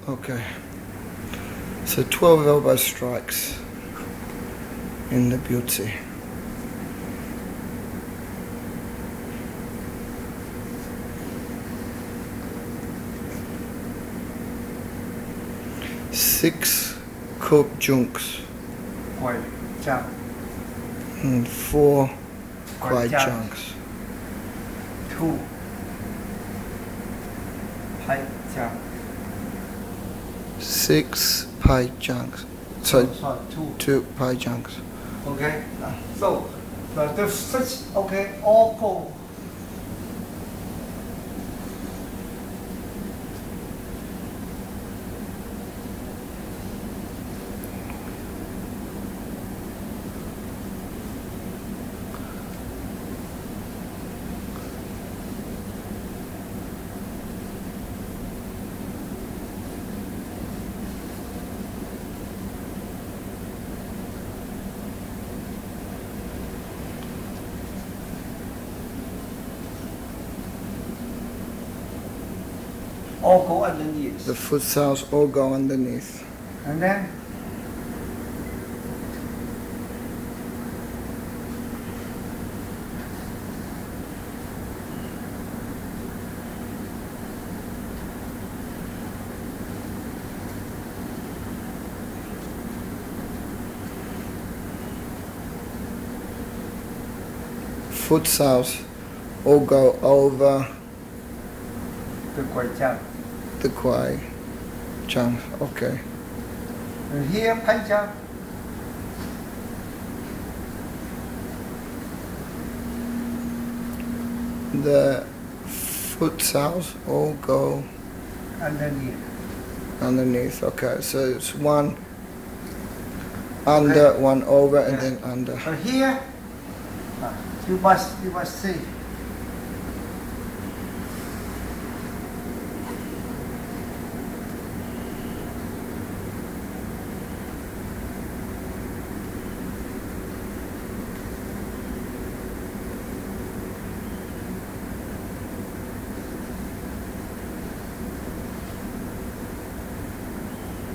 Okay. So 12 elbow strikes in the Biu Tze. Six cook junks and 4 quai junks. 2 pai jump. 6 pai junks. So 2 pai junks. Okay. So the switch. Okay. All go. All go underneath. The foot cells all go underneath. And then Foot cells all go over the quai jump. the quai junks. Okay. And here pai jump. The foot cells all go underneath. Okay, so it's one under, one over, and then under. So here, you must see.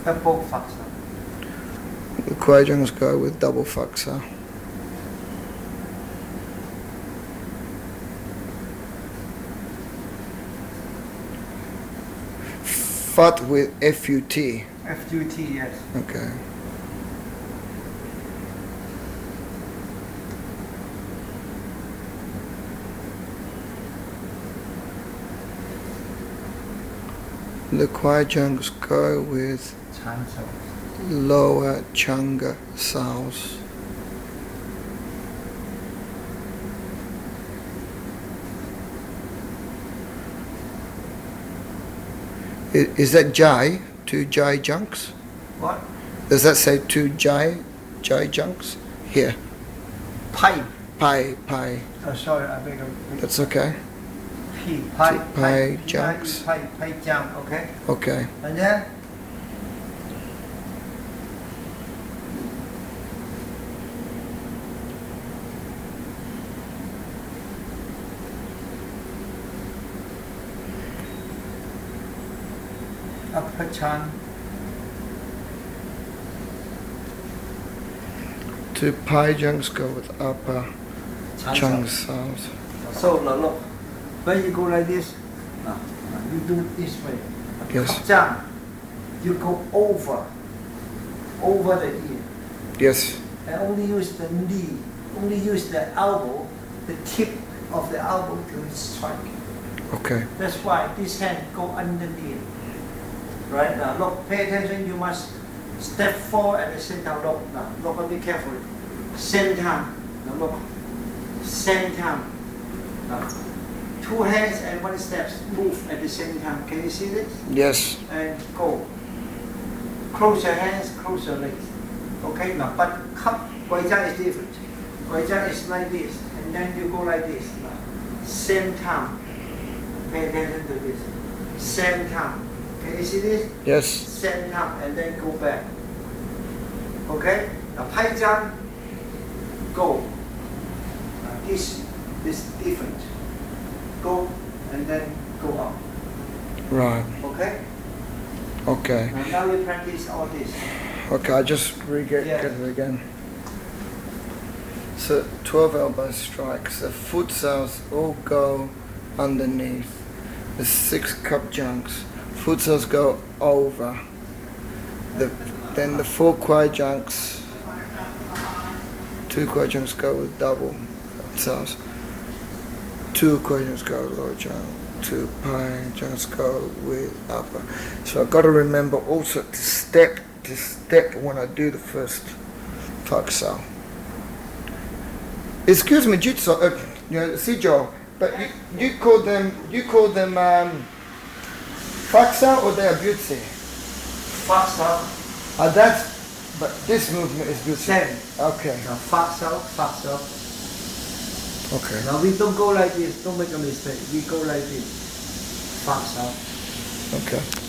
Double faksa. The quai junks go with double faksa. Fut with FUT. FUT, yes. Okay. The quai junks go with lower chunga sows. Is that jai? 2 jai junks? What? Does that say 2 jai junks? Here. Pai. Pai. Oh, sorry, I beg your That's okay. Pai junks. Pai jump, okay? Okay. And then upper chan. 2 pai junks go with upper chung sows. So now look, when you go like this, you do it this way. Yes. Jump. You go over the ear. Yes. And only use the knee, only use the elbow, the tip of the elbow to strike. Okay. That's why this hand go underneath. Right now, look, pay attention, you must step forward at the same time. Look, now, look and be careful. Same time. Now look. Same time. Now, 2 hands and 1 step move at the same time. Can you see this? Yes. And go. Close your hands, close your legs. Okay, now, but Wai Jia is different. Wai Jia is like this, and then you go like this. Now, same time. Pay attention to this. Same time. Can you see this? Yes. Same time, and then go back. Okay? Now, Pai Jia, go. This is different. Go, and then go up. Right. Okay? Okay. Now we practice all this. Okay, I just get it again. So 12 elbow strikes. The foot cells all go underneath. The 6 cup junks. Foot cells go over. Then the 4 quad junks. 2 quad junks go with double cells. 2 quad junks go lower junk. 2 pine junks go with upper. So I've got to remember also to step when I do the first fuck cell. Excuse me, Jutsu, Sijo, but you call them fuck cell or they are Biu Tze? Fuck cell. But this movement is Biu Tze. Same. Okay. Now fuck cell, fuck cell. Okay. Now we don't go like this. Don't make a mistake. We go like this. Fuck cell. Okay.